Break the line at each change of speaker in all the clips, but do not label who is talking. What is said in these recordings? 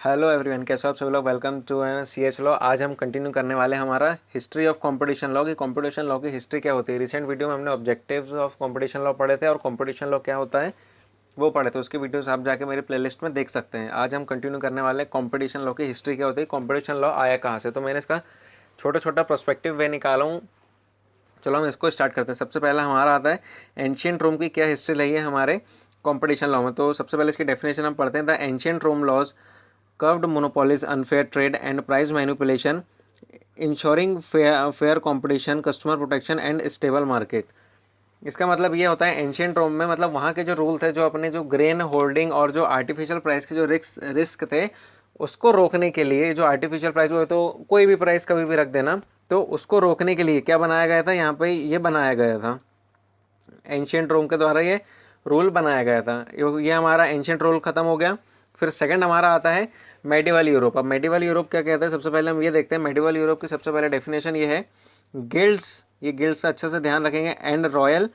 Hello everyone, कैसे हो आप सभी लोग। Welcome to C H law. आज हम कंटिन्यू करने वाले हैं हमारा हिस्ट्री ऑफ कंपटीशन लॉ की। कंपटीशन लॉ की हिस्ट्री क्या होती है। रिसेंट वीडियो में हमने ऑब्जेक्टिव्स ऑफ कंपटीशन लॉ पढ़े थे और कंपटीशन लॉ क्या होता है वो पढ़े थे। उसके वीडियोस आप जाके मेरे प्लेलिस्ट में देख सकते हैं। आज हम कंटिन्यू करने वाले हैं कंपटीशन लॉ की हिस्ट्री क्या होती है, कंपटीशन लॉ आया कहाँ से। तो मैंने इसका छोटा छोटा प्रोस्पेक्टिव वे निकाला हूँ। चलो हम इसको स्टार्ट करते हैं। सबसे पहला हमारा आता है एंशियंट रोम की क्या हिस्ट्री रही है हमारे कंपटीशन लॉ में। तो सबसे पहले इसकी डेफिनेशन हम पढ़ते हैं। The ancient Rome laws curved monopolies, unfair trade and price manipulation, ensuring fair competition, customer protection and stable market। इसका मतलब ये होता है एंशियंट रोम में, मतलब वहाँ के जो रूल थे, जो अपने जो ग्रेन होल्डिंग और जो आर्टिफिशियल प्राइस के जो रिस्क थे उसको रोकने के लिए, जो आर्टिफिशियल प्राइस वो तो कोई भी प्राइस कभी भी रख देना, तो उसको रोकने के लिए क्या बनाया गया था, यहाँ पे ये बनाया गया था एंशियंट रोम के द्वारा ये रूल बनाया गया था। ये हमारा एंशियंट रूल खत्म हो गया। फिर सेकंड हमारा आता है मेडिवल यूरोप। अब मेडिवल यूरोप क्या कहता है, सबसे पहले हम ये देखते हैं। मेडिवल यूरोप की सबसे पहले डेफिनेशन ये है, गिल्ड्स, ये गिल्ड्स अच्छे से ध्यान रखेंगे, and royal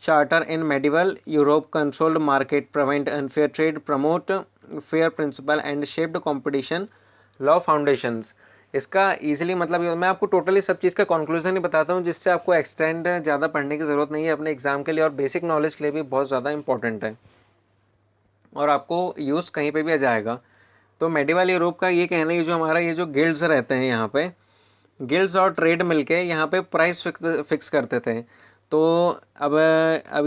charter in medieval Europe controlled market, prevent unfair trade, promote fair principle and shaped competition law foundations. इसका इजीली मतलब मैं आपको टोटली सब चीज़ का कंक्लूजन ही बताता हूँ, जिससे आपको एक्सटेंड ज़्यादा पढ़ने की ज़रूरत नहीं है। अपने एग्जाम के लिए और बेसिक नॉलेज के लिए भी बहुत ज़्यादा इंपॉर्टेंट है और आपको यूज़ कहीं पे भी आ जाएगा। तो मेडिवल यूरोप का ये कहना है, जो हमारा ये जो गिल्ड्स रहते हैं यहाँ पे, गिल्ड्स और ट्रेड मिलके यहाँ पे प्राइस फिक्स करते थे। तो अब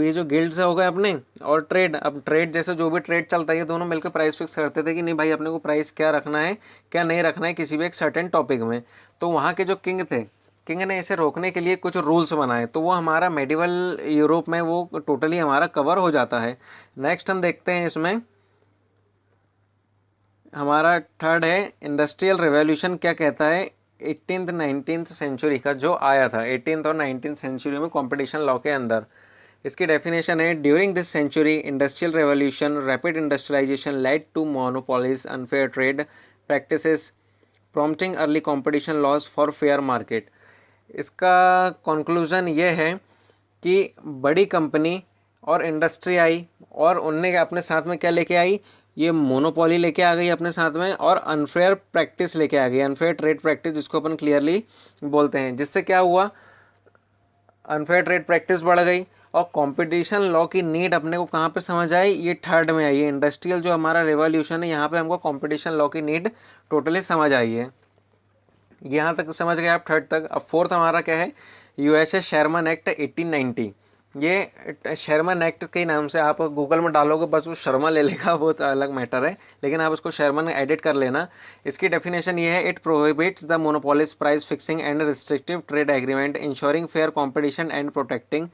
ये जो गिल्ड्स हो गए अपने और ट्रेड, अब ट्रेड जैसे जो भी ट्रेड चलता है ये दोनों मिलकर प्राइस फिक्स करते थे कि नहीं भाई अपने को प्राइस क्या रखना है क्या नहीं रखना है किसी भी एक सर्टेन टॉपिक में। तो वहाँ के जो किंग थे, किंग ने इसे रोकने के लिए कुछ रूल्स बनाए, तो वो हमारा मेडिवल यूरोप में वो टोटली हमारा कवर हो जाता है। नेक्स्ट हम देखते हैं इसमें हमारा थर्ड है इंडस्ट्रियल रेवोल्यूशन क्या कहता है। 18th 19th सेंचुरी का जो आया था 18th और 19th सेंचुरी में कंपटीशन लॉ के अंदर। इसकी डेफिनेशन है, during this century industrial revolution rapid industrialization led to monopolies, unfair trade practices, prompting early competition laws for fair market. इसका कंक्लूजन ये है कि बड़ी कंपनी और इंडस्ट्री आई और उनने अपने साथ में क्या लेके आई, ये मोनोपोली लेके आ गई अपने साथ में, और अनफेयर प्रैक्टिस लेके आ गई, अनफेयर ट्रेड प्रैक्टिस जिसको अपन क्लियरली बोलते हैं। जिससे क्या हुआ, अनफेयर ट्रेड प्रैक्टिस बढ़ गई और कंपटीशन लॉ की नीड अपने को कहाँ पे समझ आई, ये थर्ड में आई है। इंडस्ट्रियल जो हमारा रेवोल्यूशन है यहाँ पे हमको कंपटीशन लॉ की नीड टोटली समझ आई है। यहाँ तक समझ गए आप थर्ड तक। अब फोर्थ हमारा क्या है, यूएसए शेरमन एक्ट 1890। ये शेरमन एक्ट के नाम से आप गूगल में डालोगे बस वो शर्मा ले लेगा, वो तो अलग मैटर है, लेकिन आप उसको शेरमन एडिट कर लेना। इसकी डेफिनेशन ये है, it prohibits the monopolist price fixing and restrictive trade agreement, insuring fair competition and protecting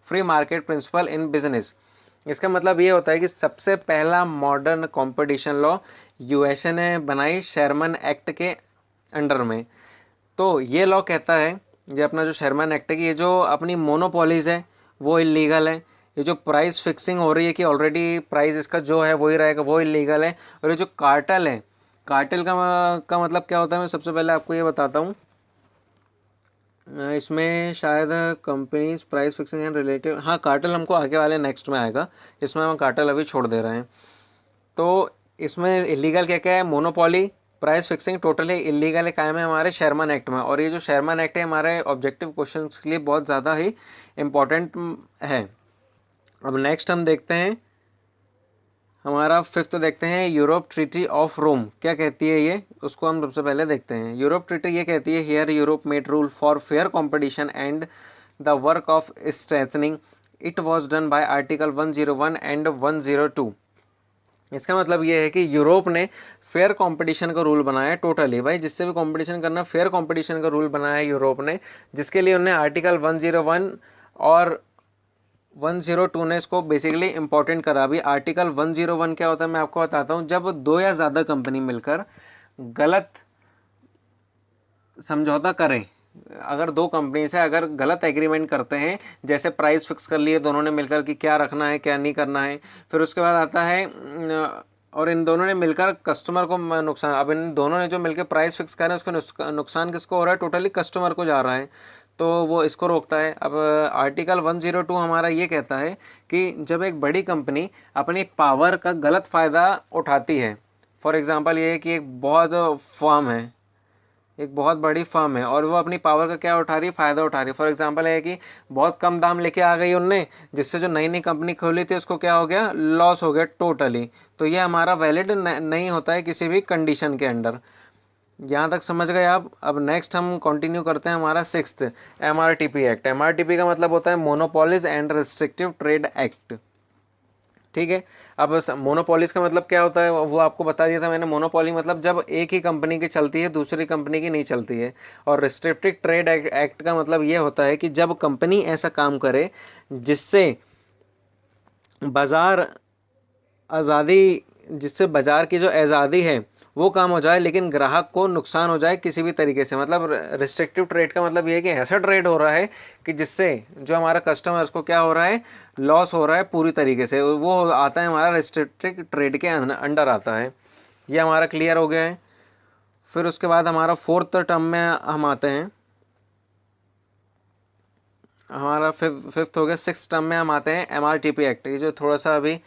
free market principle in business. इसका मतलब ये होता है कि सबसे पहला मॉडर्न कंपटीशन लॉ यूएसए ने बनाई शेरमन एक्ट के अंडर में। तो ये लॉ कहता है, ये अपना जो शेरमन एक्ट है, कि ये जो अपनी मोनोपोलीज है वो इलीगल है। ये जो प्राइस फिक्सिंग हो रही है कि ऑलरेडी प्राइस इसका जो है वही रहेगा, वो इलीगल है। और ये जो कार्टेल है, कार्टेल का मतलब क्या होता है, मैं सबसे पहले आपको ये बताता हूँ। इसमें शायद companies price fixing and relative, हाँ कार्टेल हमको आगे वाले नेक्स्ट में आएगा, इसमें हम कार्टेल अभी छोड़ दे रहे हैं। तो इसमें इलीगल क्या क्या है, monopoly, price fixing totally illegal है, कायम है हमारे शेरमन एक्ट में। और ये जो शेरमन एक्ट है हमारे ऑब्जेक्टिव क्वेश्चन के लिए बहुत ज़्यादा ही इम्पोर्टेंट है। अब नेक्स्ट हम देखते हैं हमारा फिफ्थ, देखते हैं यूरोप ट्रीटी ऑफ रोम क्या कहती है ये, उसको हम सबसे पहले देखते हैं। यूरोप ट्रीटी ये कहती है, here Europe made rule for fair competition and the work of strengthening, it was done by article 101 and 102। इसका मतलब ये है कि यूरोप ने फेयर कंपटीशन का रूल बनाया टोटली, भाई जिससे भी कंपटीशन करना फेयर कंपटीशन का रूल बनाया यूरोप ने, जिसके लिए उन्होंने आर्टिकल 101 और 102 ने इसको बेसिकली इंपॉर्टेंट करा। अभी आर्टिकल 101 क्या होता है मैं आपको बताता हूँ। जब दो या ज़्यादा कंपनी मिलकर गलत समझौता करें, अगर दो कंपनी से अगर गलत एग्रीमेंट करते हैं, जैसे प्राइस फिक्स कर लिए दोनों ने मिलकर कि क्या रखना है क्या नहीं करना है, फिर उसके बाद आता है और इन दोनों ने मिलकर कस्टमर को नुकसान, अब इन दोनों ने जो मिलकर प्राइस फिक्स करें उसको नुकसान किसको हो रहा है, टोटली कस्टमर को जा रहा है, तो वो इसको रोकता है। अब आर्टिकल 102 हमारा ये कहता है कि जब एक बड़ी कंपनी अपनी पावर का गलत फ़ायदा उठाती है फॉर एग्जांपल ये है कि एक बहुत फर्म है, एक बहुत बड़ी फर्म है और वो अपनी पावर का क्या उठा रही है, फ़ायदा उठा रही है। फॉर एग्जांपल है कि बहुत कम दाम लेके आ गई उनने, जिससे जो नई नई कंपनी खोली थी उसको क्या हो गया, लॉस हो गया टोटली। तो ये हमारा वैलिड नहीं होता है किसी भी कंडीशन के अंडर। यहाँ तक समझ गए आप। अब नेक्स्ट हम कंटिन्यू करते हैं हमारा 6th MRTP एक्ट। MRTP का मतलब होता है monopolies and restrictive trade act. ठीक है। अब मोनोपोलीज का मतलब क्या होता है वो आपको बता दिया था मैंने। मोनोपोली मतलब जब एक ही कंपनी की चलती है, दूसरी कंपनी की नहीं चलती है। और रिस्ट्रिक्टिव ट्रेड एक्ट का मतलब ये होता है कि जब कंपनी ऐसा काम करे जिससे बाजार आज़ादी, जिससे बाजार की जो आज़ादी है वो काम हो जाए, लेकिन ग्राहक को नुकसान हो जाए किसी भी तरीके से। मतलब रिस्ट्रिक्टिव ट्रेड का मतलब ये है कि ऐसा ट्रेड हो रहा है कि जिससे जो हमारा कस्टमर है उसको क्या हो रहा है, लॉस हो रहा है पूरी तरीके से, वो आता है हमारा रिस्ट्रिक्टिव ट्रेड के अंडर आता है। ये हमारा क्लियर हो गया है। फिर उसके बाद हमारा 4th टर्म में हम आते हैं, हमारा फिफ्थ हो गया। 6th टर्म में हम आते हैं MRTP एक्ट। ये जो थोड़ा सा अभी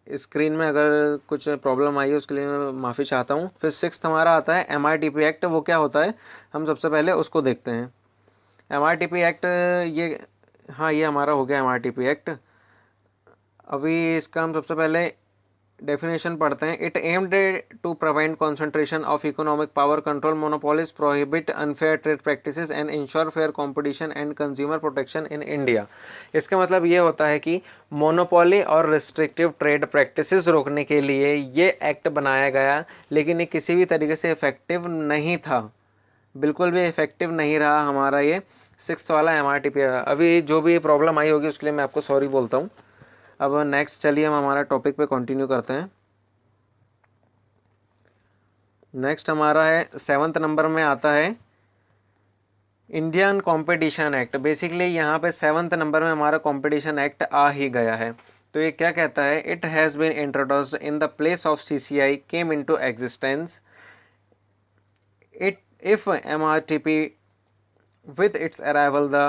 स्क्रीन में अगर कुछ प्रॉब्लम आई है उसके लिए मैं माफ़ी चाहता हूँ। फिर 6th हमारा आता है MRTP एक्ट। वो क्या होता है हम सबसे पहले उसको देखते हैं। MRTP एक्ट ये, हाँ ये हमारा हो गया MRTP एक्ट। अभी इसका हम सबसे पहले डेफिनेशन पढ़ते हैं। It aimed to prevent concentration of economic power, control monopolies, prohibit unfair trade practices and ensure fair competition and consumer protection in India. इसका मतलब ये होता है कि मोनोपोली और रिस्ट्रिक्टिव ट्रेड प्रैक्टिसेस रोकने के लिए ये एक्ट बनाया गया, लेकिन ये किसी भी तरीके से इफेक्टिव नहीं था, बिल्कुल भी इफेक्टिव नहीं रहा हमारा ये 6th वाला MRTP। अभी जो भी प्रॉब्लम आई होगी उसके लिए मैं आपको सॉरी बोलता हूँ। अब नेक्स्ट चलिए हम हमारा टॉपिक पे कंटिन्यू करते हैं। नेक्स्ट हमारा है 7th नंबर में आता है इंडियन कंपटीशन एक्ट। बेसिकली यहाँ पे 7th नंबर में हमारा कंपटीशन एक्ट आ ही गया है। तो ये क्या कहता है, it has been introduced in the place of CCI came into existence it if MRTP with its arrival the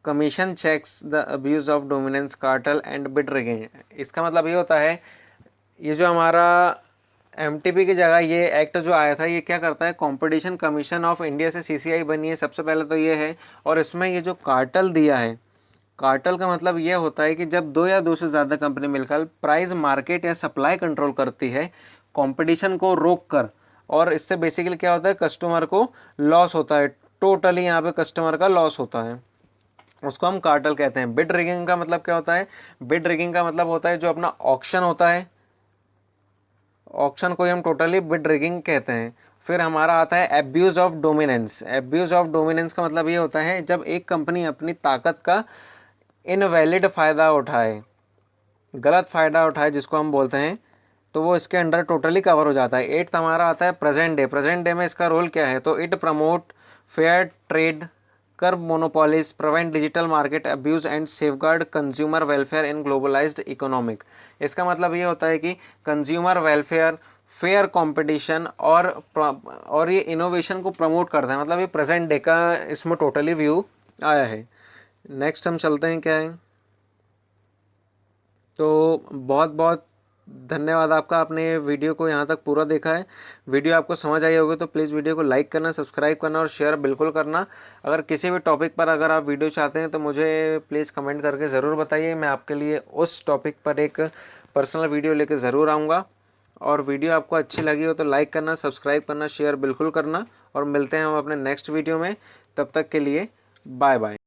commission checks the abuse of dominance, cartel and bid rigging। इसका मतलब ये होता है, ये जो हमारा MTP की जगह ये एक्ट जो आया था ये क्या करता है, कंपटीशन कमीशन ऑफ इंडिया से CCI बनी है सबसे पहले तो ये है। और इसमें ये जो कार्टल दिया है, कार्टल का मतलब ये होता है कि जब दो या दो से ज़्यादा कंपनी मिलकर प्राइस मार्केट या सप्लाई कंट्रोल करती है कंपटीशन को रोक कर, और इससे बेसिकली क्या होता है, कस्टमर को लॉस होता है, टोटली यहाँ पे कस्टमर का लॉस होता है, उसको हम कार्टल कहते हैं। बिड रिगिंग का मतलब क्या होता है, बिड रिगिंग का मतलब होता है जो अपना ऑक्शन होता है, ऑक्शन को ही हम टोटली बिड रिगिंग कहते हैं। फिर हमारा आता है abuse of dominance. Abuse of dominance का मतलब ये होता है जब एक कंपनी अपनी ताकत का इनवैलिड फ़ायदा उठाए, गलत फ़ायदा उठाए जिसको हम बोलते हैं, तो वो इसके अंडर टोटली कवर हो जाता है। 8th हमारा आता है प्रेजेंट डे। प्रेजेंट डे में इसका रोल क्या है, तो it promote fair trade, curb monopolies, prevent digital market abuse and safeguard consumer welfare in globalised economic. इसका मतलब ये होता है कि कंज्यूमर वेलफेयर, फेयर कंपटीशन और ये इनोवेशन को प्रमोट करता है। मतलब ये प्रेजेंट डे का इसमें टोटली व्यू आया है। नेक्स्ट हम चलते हैं क्या है, तो बहुत बहुत धन्यवाद आपका, आपने वीडियो को यहाँ तक पूरा देखा है। वीडियो आपको समझ आई होगी तो प्लीज़ वीडियो को लाइक करना, सब्सक्राइब करना और शेयर बिल्कुल करना। अगर किसी भी टॉपिक पर अगर आप वीडियो चाहते हैं तो मुझे प्लीज़ कमेंट करके ज़रूर बताइए, मैं आपके लिए उस टॉपिक पर एक पर्सनल वीडियो लेकर ज़रूर आऊँगा। और वीडियो आपको अच्छी लगी हो तो लाइक करना, सब्सक्राइब करना, शेयर बिल्कुल करना, और मिलते हैं हम अपने नेक्स्ट वीडियो में। तब तक के लिए बाय बाय।